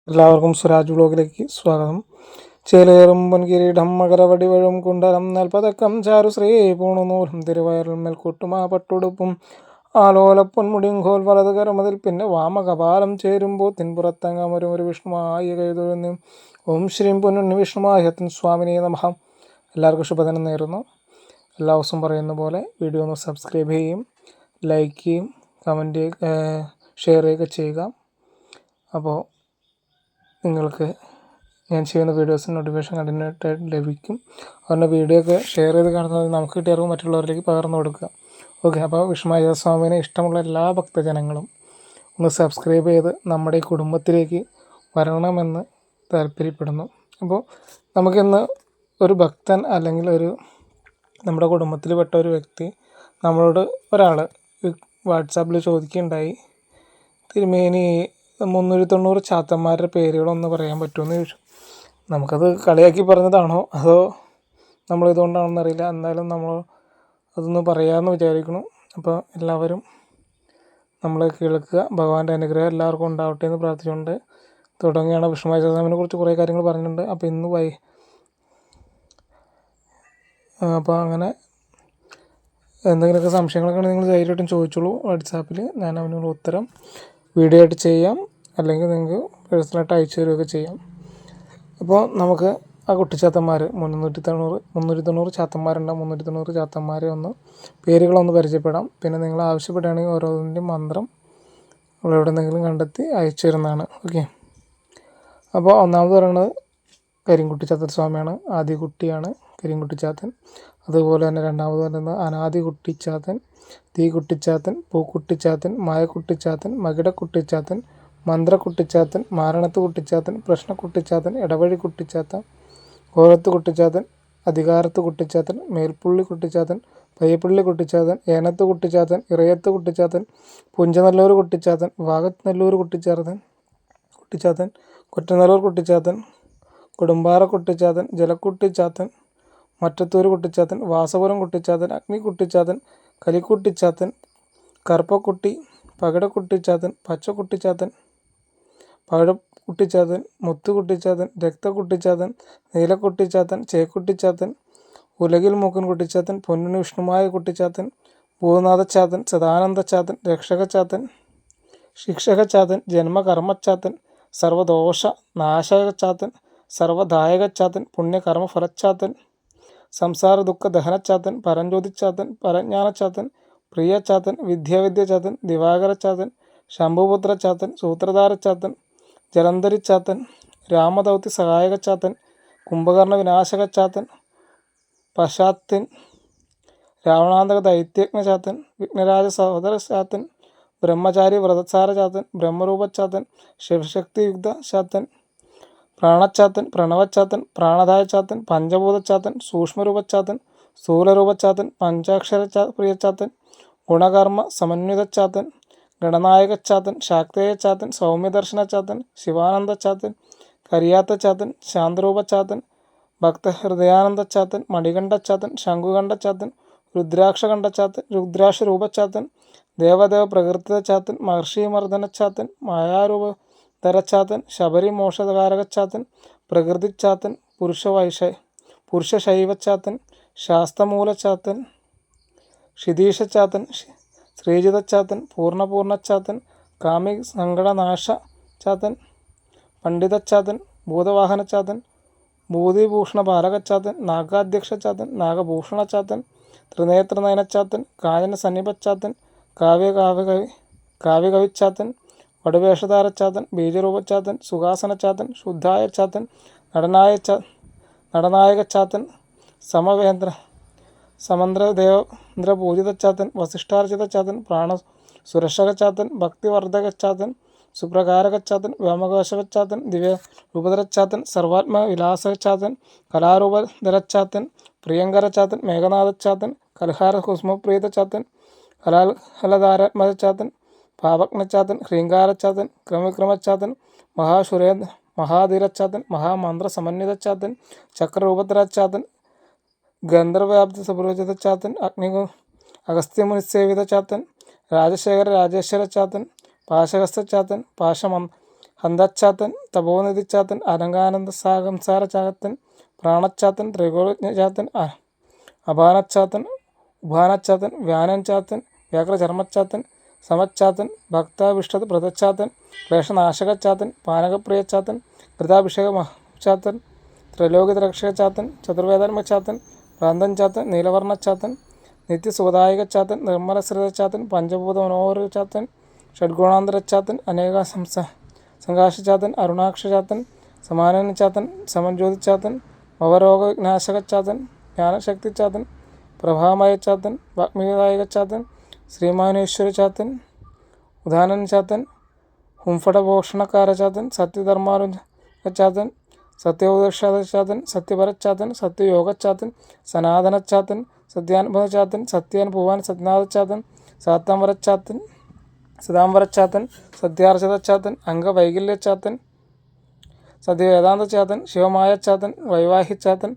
എല്ലാവർക്കും സ്വരാജ് വ്ലോഗിലേക്ക് സ്വാഗതം. ചേലേറും പൊൻകിരീടം മകരവടിവഴും കുണ്ടലം നൽപതക്കം ചാരുശ്രീ പൂണുനൂലും തിരുവയറിൽ മേൽക്കൂട്ടുമാ പട്ടുടുപ്പും ആലോലപ്പൊന്മുടിങ്കോൽ വലത് കരമതിൽ പിന്നെ വാമകപാലം ചേരുമ്പോൾ തിൻപുറത്തങ്ങമരും ഒരു വിഷ്ണുമായ കൈതൊഴുന്നു. ഓം ശ്രീം പൊന്നുണ്ണി വിഷ്ണുമായത്തിൻ സ്വാമിനേ നമഃ. എല്ലാവർക്കും ശുഭദിനം നേരുന്നു. എല്ലാ ദിവസവും പറയുന്ന പോലെ വീഡിയോ ഒന്ന് സബ്സ്ക്രൈബ് ചെയ്യും, ലൈക്ക് ചെയ്യും, കമൻറ്റ് ഷെയർ ചെയ്യുക. അപ്പോൾ നിങ്ങൾക്ക് ഞാൻ ചെയ്യുന്ന വീഡിയോസിന് നോട്ടിഫിക്കേഷൻ കണ്ടിന്യൂട്ടായിട്ട് ലഭിക്കും. അതുകൊണ്ട് വീഡിയോ ഒക്കെ ഷെയർ ചെയ്ത് കാണുന്നത് നമുക്ക് കിട്ടിയ അറിവ് മറ്റുള്ളവരിലേക്ക് പകർന്നു കൊടുക്കുക. ഓക്കെ, അപ്പോൾ വിഷ്ണുമായ സ്വാമിനെ ഇഷ്ടമുള്ള എല്ലാ ഭക്തജനങ്ങളും ഒന്ന് സബ്സ്ക്രൈബ് ചെയ്ത് നമ്മുടെ ഈ കുടുംബത്തിലേക്ക് വരണമെന്ന് താല്പര്യപ്പെടുന്നു. അപ്പോൾ നമുക്കിന്ന് ഒരു ഭക്തൻ അല്ലെങ്കിൽ നമ്മുടെ കുടുംബത്തിൽ പെട്ട ഒരു വ്യക്തി നമ്മളോട് ഒരാൾ വാട്സാപ്പിൽ ചോദിക്കുകയുണ്ടായി, തിരുമേനി 390 ചാത്തന്മാരുടെ പേരുകളൊന്ന് പറയാൻ പറ്റുമെന്ന് ചോദിച്ചു. നമുക്കത് കളിയാക്കി പറഞ്ഞതാണോ അതോ നമ്മളിതുകൊണ്ടാണെന്ന് അറിയില്ല. എന്തായാലും നമ്മൾ അതൊന്ന് പറയാമെന്ന് വിചാരിക്കുന്നു. അപ്പോൾ എല്ലാവരും നമ്മൾ കേൾക്കുക. ഭഗവാന്റെ അനുഗ്രഹം എല്ലാവർക്കും ഉണ്ടാവട്ടെ എന്ന് പ്രാർത്ഥിച്ചുകൊണ്ട് തുടങ്ങിയാണ്. വിഷ്ണുമായ സ്വാമിനെ കുറിച്ച് കുറേ കാര്യങ്ങൾ പറഞ്ഞിട്ടുണ്ട്. അപ്പോൾ ഇന്ന് അപ്പോൾ അങ്ങനെ എന്തെങ്കിലുമൊക്കെ സംശയങ്ങളൊക്കെ ഉണ്ടെങ്കിൽ നിങ്ങൾ ധൈര്യമായിട്ടും ചോദിച്ചോളൂ വാട്സാപ്പിൽ. ഞാൻ അവനുള്ള ഉത്തരം വീഡിയോ ആയിട്ട് ചെയ്യാം, അല്ലെങ്കിൽ നിങ്ങൾക്ക് പേഴ്സണലായിട്ട് അയച്ചു തരികയൊക്കെ ചെയ്യാം. അപ്പോൾ നമുക്ക് ആ കുട്ടിച്ചാത്തന്മാർ 390 ചാത്തന്മാരുണ്ട്. 390 ചാത്തന്മാരെ പേരുകളൊന്ന് പരിചയപ്പെടാം. പിന്നെ നിങ്ങൾ ആവശ്യപ്പെടുകയാണെങ്കിൽ ഓരോന്നിൻ്റെയും മന്ത്രം എവിടെ നിന്നെങ്കിലും കണ്ടെത്തി അയച്ചു തരുന്നതാണ്. ഓക്കെ, അപ്പോൾ ഒന്നാമത് പറയുന്നത് കരിങ്കുട്ടിച്ചാത്തൻ സ്വാമിയാണ്. ആദികുട്ടിയാണ് കരിങ്കുട്ടിച്ചാത്തൻ. അതുപോലെ തന്നെ രണ്ടാമത് പറയുന്നത് അനാദി കുട്ടിച്ചാത്തൻ, തീ കുട്ടിച്ചാത്തൻ, പൂക്കുട്ടിച്ചാത്തൻ, മായക്കുട്ടിച്ചാത്തൻ, മകിടക്കുട്ടിച്ചാത്തൻ, മന്ത്രക്കുട്ടിച്ചാത്തൻ, മാരണത്ത് കുട്ടിച്ചാത്തൻ, പ്രശ്നക്കുട്ടിച്ചാത്തൻ, ഇടവഴി കുട്ടിച്ചാത്തൻ, കോഴത്ത് കുട്ടിച്ചാത്തൻ, അധികാരത്ത് കുട്ടിച്ചാത്തൻ, മേൽപ്പുള്ളി കുട്ടിച്ചാത്തൻ, പയ്യപ്പള്ളി കുട്ടിച്ചാത്തൻ, ഏനത്ത് കുട്ടിച്ചാത്തൻ, ഇറയത്ത് കുട്ടിച്ചാത്തൻ, പുഞ്ചനല്ലൂർ കുട്ടിച്ചാത്തൻ, വാഗനല്ലൂർ കുട്ടിച്ചാത്തൻ, കൊറ്റനല്ലൂർ കുട്ടിച്ചാത്തൻ, കൊടുമ്പാറ കുട്ടിച്ചാത്തൻ, ജലക്കുട്ടിച്ചാത്തൻ, മറ്റത്തൂർ കുട്ടിച്ചാത്തൻ, വാസപുരം കുട്ടിച്ചാത്തൻ, അഗ്നി കുട്ടിച്ചാത്തൻ, കലിക്കുട്ടിച്ചാത്തൻ, കറുപ്പക്കുട്ടി, പകിടക്കുട്ടിച്ചാത്തൻ, പച്ചക്കുട്ടിച്ചാത്തൻ, പഴക്കുട്ടിച്ചാത്തൻ, മുത്തുകുട്ടിച്ചാത്തൻ, രക്തക്കുട്ടിച്ചാത്തൻ, നീലക്കുട്ടിച്ചാത്തൻ, ചേക്കുട്ടിച്ചാത്തൻ, ഉലകിൽ മൂക്കൻ കുട്ടിച്ചാത്തൻ, പൊന്നുണ്ണി വിഷ്ണുമായ കുട്ടിച്ചാത്തൻ, ഭൂനാഥച്ചാത്തൻ, സദാനന്ദച്ചാത്തൻ, രക്ഷകച്ചാത്തൻ, ശിക്ഷകച്ചാത്തൻ, ജന്മകർമ്മച്ചാത്തൻ, സർവദോഷ നാശകച്ചാത്തൻ, സർവദായകച്ചാത്തൻ, പുണ്യകർമ്മഫലച്ചാത്തൻ, സംസാര ദുഃഖ ദഹനച്ചാത്തൻ, പരഞ്ജ്യോതിച്ചാത്തൻ, പരജ്ഞാനച്ചാത്തൻ, പ്രിയച്ചാത്തൻ, വിദ്യാവിദ്യച്ചാത്തൻ, ദിവാകരച്ചാത്തൻ, ശംഭുപുത്രച്ചാത്തൻ, സൂത്രധാരച്ചാത്തൻ, ജലന്ധരിച്ചാത്തൻ, രാമദൗത്യ സഹായകച്ചാത്തൻ, കുംഭകർണ വിനാശകച്ചാത്തൻ, പശാത്യൻ, രാവണാന്തക ദൈത്യജ്ഞചാത്തൻ, വിഘ്നരാജ സഹോദരച്ചാത്തൻ, ബ്രഹ്മചാരി വ്രതസാരചാത്തൻ, ബ്രഹ്മരൂപച്ചാത്തൻ, ശിവശക്തിയുക്ത ചാത്തൻ, പ്രാണച്ചാത്തൻ, പ്രണവച്ചാത്തൻ, പ്രാണദായച്ചാത്തൻ, പഞ്ചഭൂതച്ചാത്തൻ, സൂക്ഷ്മരൂപച്ചാത്തൻ, സ്ഥൂലരൂപച്ചാത്തൻ, പഞ്ചാക്ഷര പ്രിയച്ചാത്തൻ, ഗുണകർമ്മ സമന്വിതച്ചാത്തൻ, ഗണനായകച്ചാത്തൻ, ശാക്തേയച്ചാത്തൻ, സൗമ്യദർശനച്ചാത്തൻ, ശിവാനന്ദച്ചാത്തൻ, കരിയാത്തച്ചാത്തൻ, ശാന്തരൂപച്ചാത്തൻ, ഭക്തഹൃദയാനന്ദച്ചാത്തൻ, മണികണ്ഠച്ചാത്തൻ, ശംഖുകണ്ഠച്ചാത്തൻ, രുദ്രാക്ഷകണ്ഠച്ചാത്തൻ, രുദ്രാക്ഷരൂപച്ചാത്തൻ, ദേവദേവ പ്രകൃതിച്ചാത്തൻ, മഹർഷിമർദ്ദനച്ചാത്തൻ, മായാരൂപധരച്ചാത്തൻ, ശബരി മോക്ഷകാരകച്ചാത്തൻ, പ്രകൃതിച്ചാത്തൻ, പുരുഷശൈവച്ചാത്തൻ, ശാസ്തമൂലച്ചാത്തൻ, ക്ഷിതീശച്ചാത്തൻ, ശ്രീജിതച്ചാത്തൻ, പൂർണ്ണപൂർണ്ണച്ചാത്തൻ, കാമി സങ്കടനാശച്ചാത്തൻ, പണ്ഡിതച്ചാത്തൻ, ഭൂതവാഹനച്ചാത്തൻ, ഭൂതിഭൂഷണപാലകച്ചാത്തൻ, നാഗാധ്യക്ഷച്ചാത്തൻ, നാഗഭൂഷണച്ചാത്തൻ, ത്രിനേത്രനയനച്ചാത്തൻ, കായന സന്നിപച്ചാത്തൻ, കാവ്യകവിച്ചാത്തൻ, വടുവേഷധാരച്ചാത്തൻ, ബീജരൂപച്ചാത്തൻ, സുഖാസനച്ചാത്തൻ, ശുദ്ധായച്ചാത്തൻ, നടനായകച്ചാത്തൻ, സമന്ത്രദേവേന്ദ്രപൂജിതച്ചാത്തൻ, വസിഷ്ഠാർച്ചിതച്ചാത്തൻ, സുരക്ഷകച്ചാത്തൻ, ഭക്തിവർദ്ധകച്ചാത്തൻ, സുപ്രകാരകച്ചാത്തൻ, വ്യോമകോശകച്ചാത്തൻ, ദിവ്യരൂപധരച്ചാത്തൻ, സർവാത്മവിലാസകച്ചാത്തൻ, കലാരൂപധരച്ചാത്തൻ, പ്രിയങ്കരച്ചാത്തൻ, മേഘനാഥച്ചാത്തൻ, കൽഹാര കുസുമപ്രീതച്ചാത്തൻ, കലാഹലധാരാത്മജച്ചാത്തൻ, പാപജ്ഞച്ചാത്തൻ, ഹ്രീങ്കാരച്ചാത്തൻ, ക്രമവിക്രമച്ചാത്തൻ, മഹാധീരച്ചാത്തൻ, മഹാമന്ത്ര സമന്വിതച്ചാത്തൻ, ചക്രരൂപധരച്ചാത്തൻ, ഗന്ധർവ്യാപ്തി സുപ്രചിതച്ചാത്തൻ, അഗസ്ത്യമുനിസേവിതച്ചാത്തൻ, രാജശേഖര രാജേശ്വരച്ചാത്തൻ, പാശഹസ്തച്ചാത്തൻ, ഹന്തച്ചാത്തൻ തപോനിധിച്ചാത്തൻ അനങ്കാനന്ദ സംസാരചാത്തൻ പ്രാണച്ചാത്തൻ ത്രികോണച്ചാത്തൻ അപാനച്ചാത്തൻ ഉപാനച്ചാത്തൻ വ്യാനച്ചാത്തൻ വ്യാഘ്രചർമ്മച്ചാത്തൻ സമച്ചാത്തൻ ഭക്താഭിഷ്ടത് വ്രതച്ചാത്തൻ ക്ലേശനാശകച്ചാത്തൻ പാനകപ്രിയച്ചാത്തൻ ഘൃതാഭിഷേകച്ചാത്തൻ ത്രൈലോക്യരക്ഷകച്ചാത്തൻ ചതുർവേദാത്മച്ചാത്തൻ ഭ്രാന്തൻചാത്തൻ നീലവർണ്ണച്ചാത്തൻ നിത്യസുഖദായകച്ചാത്തൻ നിർമ്മലശ്രിതച്ചാത്തൻ പഞ്ചഭൂത മനോഹരച്ചാത്തൻ ഷഡ്ഗുണാന്തരച്ചാത്തൻ അനേക സംഘാഷച്ചാത്തൻ അരുണാക്ഷചാത്തൻ സമാനച്ചാത്തൻ സമഞ്ജ്യോതിച്ചാത്തൻ ഭവരോഗനാശകച്ചാത്തൻ ജ്ഞാനശക്തിച്ചാത്തൻ പ്രഭാമയച്ചാത്തൻ വാഗ്മീദായകച്ചാത്തൻ ശ്രീമാനേശ്വരച്ചാത്തൻ ഉദാനൻചാത്തൻ ഹുംഫടഭോഷണക്കാരച്ചാത്തൻ സത്യധർമാനുചാത്തൻ സത്യോപദേശാതച്ചാത്തൻ സത്യപരച്ചാത്തൻ സത്യയോഗച്ചാത്തൻ സനാതനച്ചാത്തൻ സത്യാനുഭവച്ചാത്തൻ സത്യാനുഭവാൻ സത്നാഥച്ചാത്തൻ സാത്താംവരച്ചാത്തൻ സദാംവരച്ചാത്തൻ സത്യാർച്ചതച്ചാത്തൻ അംഗവൈകല്യച്ചാത്തൻ സത്യവേദാന്തച്ചാത്തൻ ശിവമായച്ചാത്തൻ വൈവാഹിച്ചാത്തൻ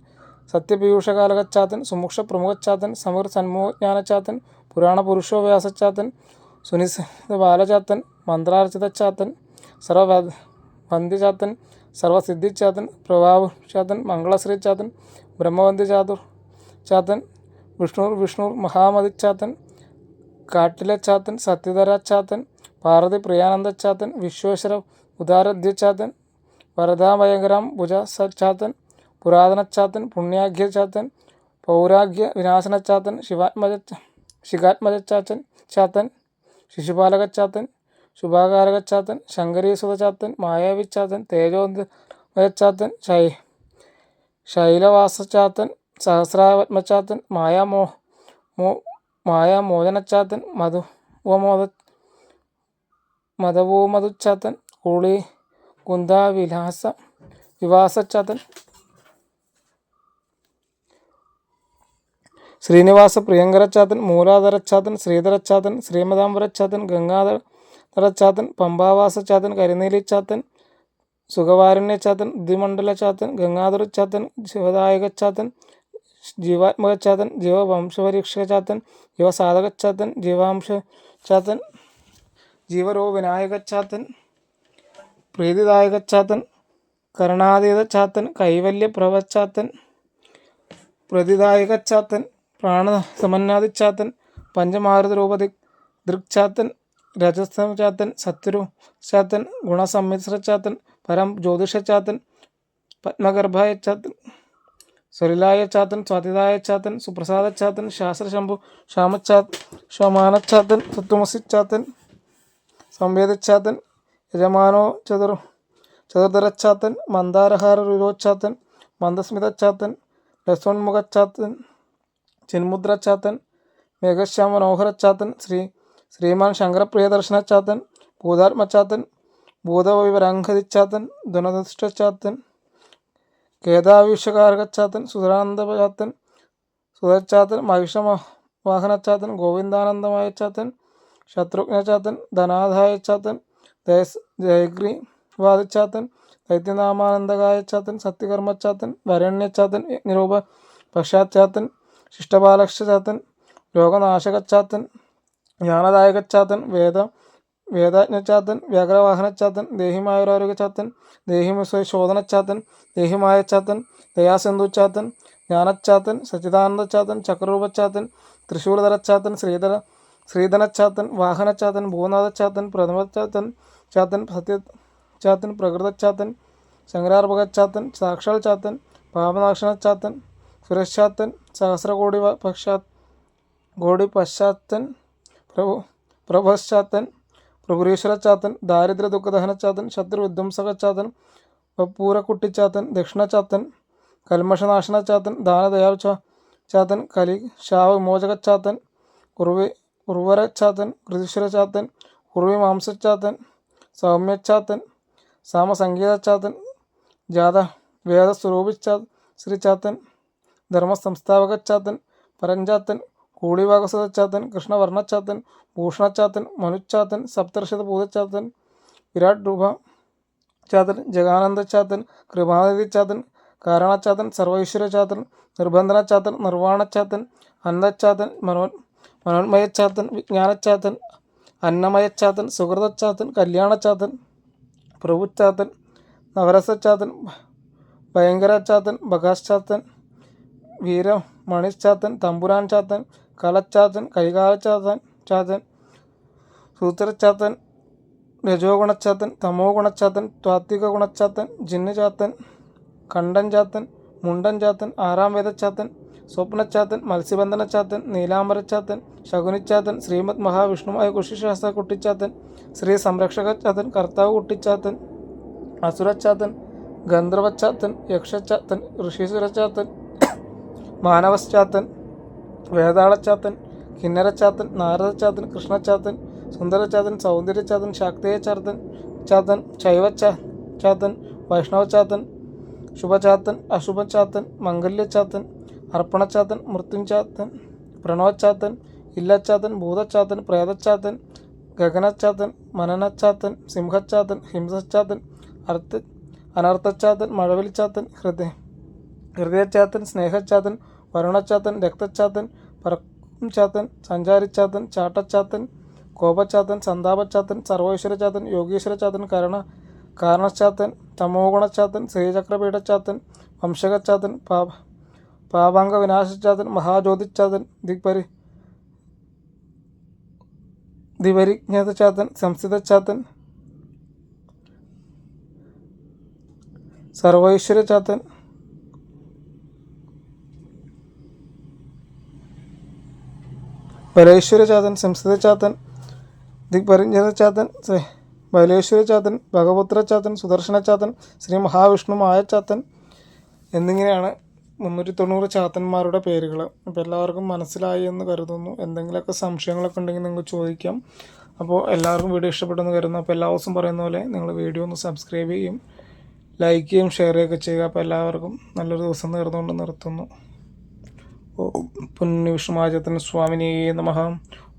സത്യപീയൂഷകാലകച്ചാത്തൻ സുമുക്ഷ പ്രമുഖച്ചാത്തൻ സമീർ സന്മോജ്ഞാനച്ചാത്തൻ പുരാണ പുരുഷോവ്യാസച്ചാത്തൻ സുനിശ്ചിത ബാലചാത്തൻ മന്ത്രാർച്ചിതച്ചാത്തൻ സർവവന്ധ്യചാത്തൻ സർവസിദ്ധിച്ചാത്തൻ പ്രഭാവചാത്തൻ മംഗളശ്രീചാത്തൻ ബ്രഹ്മവന്ധ്യചാത്തൻ വിഷ്ണുർ മഹാമതിച്ചാത്തൻ കാട്ടിലച്ചാത്തൻ സത്യധരാച്ചാത്തൻ പാർവതി പ്രിയാനന്ദച്ചാത്തൻ വിശ്വേശ്വര ഉദാരധ്യച്ചാത്തൻ വരദാഭയങ്കരാം ഭുജാച്ചാത്തൻ പുരാതനച്ചാത്തൻ പുണ്യാഘ്യച്ചാത്തൻ പൗരാഗ്യ വിനാശനച്ചാത്തൻ ശിഖാത്മജച്ചാത്തൻ ശിശുപാലകച്ചാത്തൻ ശുഭാകാരകച്ചാത്തൻ ശങ്കരീസുതച്ചാത്തൻ മായാവിച്ചാത്തൻ തേജോവയച്ചാത്തൻ ശൈലവാസച്ചാത്തൻ സഹസ്രാപത്മച്ചാത്തൻ മായാമോചനച്ചാത്തൻ മധവോമധുച്ചാത്തൻ കൂളി വിവാസച്ചാത്തൻ ശ്രീനിവാസ പ്രിയങ്കരച്ചാത്തൻ മൂലാധരച്ചാത്തൻ ശ്രീധരച്ചാത്തൻ ശ്രീമതാംബരച്ചാത്തൻ ഗംഗാധരച്ചാത്തൻ പമ്പാവാസച്ചാത്തൻ കരിനീലിച്ചാത്തൻ സുഖവാരുണ്യച്ചാത്തൻ ദ്വിമണ്ഡലച്ചാത്തൻ ഗംഗാധരച്ചാത്തൻ ശിവദായകച്ചാത്തൻ ജീവാത്മകച്ചാത്തൻ ജീവവംശപരീക്ഷകച്ചാത്തൻ ജീവസാധകച്ചാത്തൻ ജീവാംശച്ചാത്തൻ ജീവരോ വിനായകച്ചാത്തൻ പ്രീതിദായകച്ചാത്തൻ കരുണാതീതച്ചാത്തൻ കൈവല്യപ്രഭച്ചാത്തൻ പ്രതിദായകച്ചാത്തൻ പ്രാണസമന്നാദിച്ചാത്തൻ പഞ്ചമാരുതരൂപതി ദൃക്ചാത്തൻ രജസ്തച്ചാത്തൻ സത്യരുചാത്തൻ ഗുണസമ്മിശ്രച്ചാത്തൻ പരം ജ്യോതിഷച്ചാത്തൻ പത്മഗർഭായച്ചാത്തൻ സ്വലിലായച്ചാത്തൻ സ്വാതിദായച്ചാത്തൻ സുപ്രസാദച്ചാത്തൻ ശാസ്ത്രശംഭു ശോമാനച്ചാത്തൻ തത്വമസിച്ചാത്തൻ സംവേദച്ചാത്തൻ യജമാനോ ചതുർധരച്ചാത്തൻ മന്ദാരഹാര രുരോച്ചാത്തൻ മന്ദസ്മിതച്ചാത്തൻ ലസോന്മുഖച്ചാത്തൻ ചിന്മുദ്രച്ചാത്തൻ മേഘശ്യാമ മനോഹരച്ചാത്തൻ ശ്രീമാൻ ശങ്കരപ്രിയദർശനച്ചാത്തൻ ഭൂതാത്മച്ചാത്തൻ ഭൂതവിവരാംഗതിച്ചാത്തൻ ധുനനിഷ്ഠച്ചാത്തൻ കേതാവിഷകാരകച്ചാത്തൻ സുധരാനന്ദചാത്തൻ സുധച്ചാത്തൻ മഹിഷവാഹനച്ചാത്തൻ ഗോവിന്ദാനന്ദമയച്ചാത്തൻ ശത്രുഘ്നച്ചാത്തൻ ധനാധായച്ചാത്തൻ ജയഗ്രീവാദിച്ചാത്തൻ ദൈത്യനാമാനന്ദകായച്ചാത്തൻ സത്യകർമ്മച്ചാത്തൻ വരണ്യച്ചാത്തൻ യജ്ഞരൂപ പക്ഷാച്ചാത്തൻ ശിഷ്ടപാലക്ഷച്ചാത്തൻ രോഗനാശകച്ചാത്തൻ ജ്ഞാനദായകച്ചാത്തൻ വേദാജ്ഞച്ചാത്തൻ വ്യാഘ്രവാഹനച്ചാത്തൻ ദേഹിമായുരാരോഗ്യച്ചാത്തൻ ദേഹിമശോധനച്ചാത്തൻ ദേഹിമായച്ചാത്തൻ ദയാസിന്ധുച്ചാത്തൻ ജ്ഞാനച്ചാത്തൻ സച്ചിദാനന്ദച്ചാത്തൻ ചക്രരൂപച്ചാത്തൻ തൃശൂലധരച്ചാത്തൻ ശ്രീധനച്ചാത്തൻ വാഹനച്ചാത്തൻ ഭൂനാഥച്ചാത്തൻ പ്രഥമച്ചാത്തൻ സത്യച്ചാത്തൻ പ്രകൃതച്ചാത്തൻ ശങ്കരാർഭകച്ചാത്തൻ സാക്ഷാൽ ചാത്തൻ പാപനാശനച്ചാത്തൻ സുരക്ഷാത്തൻ സഹസ്രകോടി കോടി പശ്ചാത്തൻ പ്രഭശ്ചാത്തൻ പ്രഭുരീശ്വരച്ചാത്തൻ ദാരിദ്ര്യ ദുഃഖദഹനച്ചാത്തൻ ശത്രുവിധ്വംസകച്ചാത്തൻ പൂരക്കുട്ടിച്ചാത്തൻ ദക്ഷിണച്ചാത്തൻ കൽമഷനാശനച്ചാത്തൻ ദാനദയാചാത്തൻ കലി ശാവവിമോചകച്ചാത്തൻ ഉർവരച്ചാത്തൻ കൃതീശ്വരച്ചാത്തൻ ഉർവിമാംസച്ചാത്തൻ സൗമ്യച്ചാത്തൻ സാമസംഗീതച്ചാത്തൻ ജാത വേദസ്വരൂപിശ്രീച്ചാത്തൻ ധർമ്മസംസ്ഥാപകച്ചാത്തൻ പരഞ്ചാത്തൻ കൂളിവാകസതച്ചാത്തൻ കൃഷ്ണവർണ്ണച്ചാത്തൻ ഭൂഷണച്ചാത്തൻ മനുച്ചാത്തൻ സപ്തർഷത ഭൂതച്ചാത്തൻ വിരാട് രൂപ ചാത്തൻ ജഗാനന്ദച്ചാത്തൻ കൃപാനിധിച്ചാത്തൻ കാരണച്ചാത്തൻ സർവൈശ്വര്യച്ചാത്തൻ നിർബന്ധനച്ചാത്തൻ നിർവാണച്ചാത്തൻ അന്നച്ചാത്തൻ മനോന്മയച്ചാത്തൻ വിജ്ഞാനച്ചാത്തൻ അന്നമയച്ചാത്തൻ സുഹൃതച്ചാത്തൻ കല്യാണച്ചാത്തൻ പ്രഭുച്ചാത്തൻ, നവരസച്ചാത്തൻ, ഭയങ്കരച്ചാത്തൻ, ബകാശാത്തൻ, വീരമണിച്ചാത്തൻ, തമ്പുരാൻ ചാത്തൻ, കലച്ചാത്തൻ, കൈകാലച്ചാത്തൻ ചാത്തൻ, സൂത്രച്ചാത്തൻ, രജോ ഗുണച്ചാത്തൻ, തമോ ഗുണച്ചാത്തൻ, ത്വാത്വിക ഗുണച്ചാത്തൻ, ജിന്ന് ചാത്തൻ, കണ്ടൻ ചാത്തൻ, മുണ്ടൻ ചാത്തൻ, ആറാം വേദച്ചാത്തൻ, സ്വപ്നച്ചാത്തൻ, മത്സ്യബന്ധനച്ചാത്തൻ, നീലാംബരച്ചാത്തൻ, ശകുനിച്ചാത്തൻ, ശ്രീമദ് മഹാവിഷ്ണുമായ കുഷിശാസ്ത്ര കുട്ടിച്ചാത്തൻ, ശ്രീ സംരക്ഷകച്ചാത്തൻ, കർത്താവ് കുട്ടിച്ചാത്തൻ, അസുരച്ചാത്തൻ, ഗന്ധർവച്ചാത്തൻ, യക്ഷച്ചാത്തൻ, ഋഷീശ്വരച്ചാത്തൻ, മാനവശ്ചാത്തൻ, വേതാളച്ചാത്തൻ, കിന്നരച്ചാത്തൻ, നാരദച്ചാത്തൻ, കൃഷ്ണച്ചാത്തൻ, സുന്ദരച്ചാത്തൻ, സൗന്ദര്യച്ചാത്തൻ, ശാക്തേയച്ചാത്തൻ ചാത്തൻ, ശൈവച്ചാത്തൻ, വൈഷ്ണവച്ചാത്തൻ, ശുഭചാത്തൻ, അശുഭച്ചാത്തൻ, മംഗല്യച്ചാത്തൻ, അർപ്പണച്ചാത്തൻ, മൃത്യുഞ്ചാത്തൻ, പ്രണവച്ചാത്തൻ, ഇല്ലച്ചാത്തൻ, ഭൂതച്ചാത്തൻ, പ്രേതച്ചാത്തൻ, ഗഗനച്ചാത്തൻ, മനനച്ചാത്തൻ, സിംഹച്ചാത്തൻ, ഹിംസച്ചാത്തൻ, അനർത്ഥച്ചാത്തൻ, മഴവിൽച്ചാത്തൻ, ഹൃദയച്ചാത്തൻ, സ്നേഹച്ചാത്തൻ, വരുണച്ചാത്തൻ, രക്തച്ചാത്തൻ, പറക്കും ചാത്തൻ, സഞ്ചാരിച്ചാത്തൻ, ചാട്ടച്ചാത്തൻ, കോപച്ചാത്തൻ, സന്താപച്ചാത്തൻ, സർവൈശ്വരച്ചാത്തൻ, യോഗീശ്വരച്ചാത്തൻ, കാരണച്ചാത്തൻ, തമോഗുണച്ചാത്തൻ, ശ്രീചക്രപീഠച്ചാത്തൻ, വംശകച്ചാത്തൻ, പാപാംഗ വിനാശച്ചാത്തൻ, മഹാജ്യോതിച്ചാത്തൻ, ദിപരിജ്ഞാതച്ചാത്തൻ, സംസ്ഥിതച്ചാത്തൻ, സർവൈശ്വരച്ചാത്തൻ, ബലേശ്വരച്ചാത്തൻ, സംസ്ഥിതച്ചാത്തൻ, ദിഗ്പരിജ്ഞാതച്ചാത്തൻ, ബലേശ്വരച്ചാത്തൻ, ഭഗപുത്രച്ചാത്തൻ, സുദർശനച്ചാത്തൻ, ശ്രീ മഹാവിഷ്ണു മായച്ചാത്തൻ എന്നിങ്ങനെയാണ് 390 ചാത്തന്മാരുടെ പേരുകൾ. അപ്പോൾ എല്ലാവർക്കും മനസ്സിലായി എന്ന് കരുതുന്നു. എന്തെങ്കിലുമൊക്കെ സംശയങ്ങളൊക്കെ ഉണ്ടെങ്കിൽ നിങ്ങൾക്ക് ചോദിക്കാം. അപ്പോൾ എല്ലാവർക്കും വീഡിയോ ഇഷ്ടപ്പെട്ടെന്ന് കരുതുന്നു. അപ്പോൾ എല്ലാ ദിവസവും പറയുന്ന പോലെ നിങ്ങൾ വീഡിയോ ഒന്ന് സബ്സ്ക്രൈബ് ചെയ്യും, ലൈക്ക് ചെയ്യും, ഷെയർ ചെയ്യുകയൊക്കെ ചെയ്യുക. അപ്പോൾ എല്ലാവർക്കും നല്ലൊരു ദിവസം നേർന്നുകൊണ്ട് നിർത്തുന്നു. ഓം പുണ്യ വിഷ്ണുമായതൻ സ്വാമിനേ നമഃ.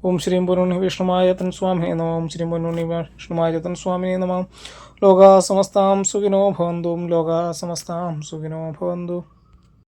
ഓം ശ്രീം പുണ്യ വിഷ്ണുമായതൻ സ്വാമിനേ നമഃ. ഓം ശ്രീം പുണ്യ വിഷ്ണുമായതൻ സ്വാമിനേ നമഃ. ലോകാ സമസ്താം സുഖിനോ ഭവന്തു. ലോകാ സമസ്താം സുഖിനോ ഭവന്തു.